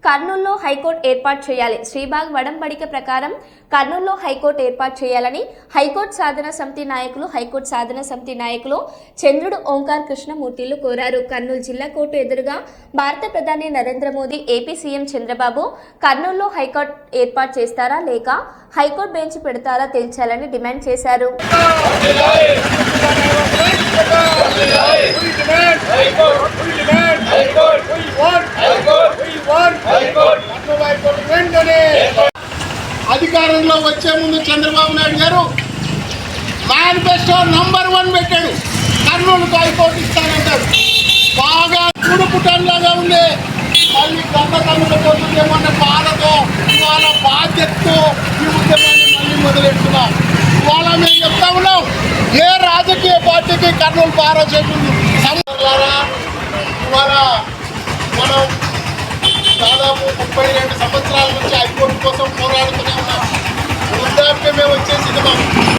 కర్నూలులో హైకోర్టు ఏర్పాటు చేయాలి. శ్రీబాగ్ వడంబడిక ప్రకారం కర్నూలులో హైకోర్టు ఏర్పాటు చేయాలని హైకోర్టు సాధన సమితి నాయకులు చంద్రుడు ఓంకార్ కృష్ణమూర్తిలు కోరారు. కర్నూలు జిల్లా కోర్టు ఎదురుగా భారత ప్రధాని నరేంద్ర మోదీ, ఏపీ సీఎం చంద్రబాబు కర్నూలులో హైకోర్టు ఏర్పాటు చేస్తారా లేక హైకోర్టు బెంచ్ పెడతారా తేల్చాలని డిమాండ్ చేశారు. అధికారంలో వచ్చే ముందు చంద్రబాబు నాయుడు గారు మేనిఫెస్టో నంబర్ 1 పెట్టాడు. కర్నూలుకు హైకోర్టు ఇస్తానంటారు. బాగా కూడుపుటంలాగా ఉంది. మళ్ళీ కన్నుకపోతుందేమన్న బాధతో ఇవాళ బాధ్యతతో ఈ ఉద్యమాన్ని మళ్ళీ మొదలెడుతున్నాం. ఇవాళ మేము చెప్తా ఉన్నాం, ఏ రాజకీయ పార్టీకి కర్నూలు పారచేస్తుంది. ఇవాళ మనం దాదాపు 32 సంవత్సరాల నుంచి హైకోర్టు కోసం పోరాడుతూనే ఉన్నాం. వృద్ధాప్యమే వచ్చేసింది మాకు.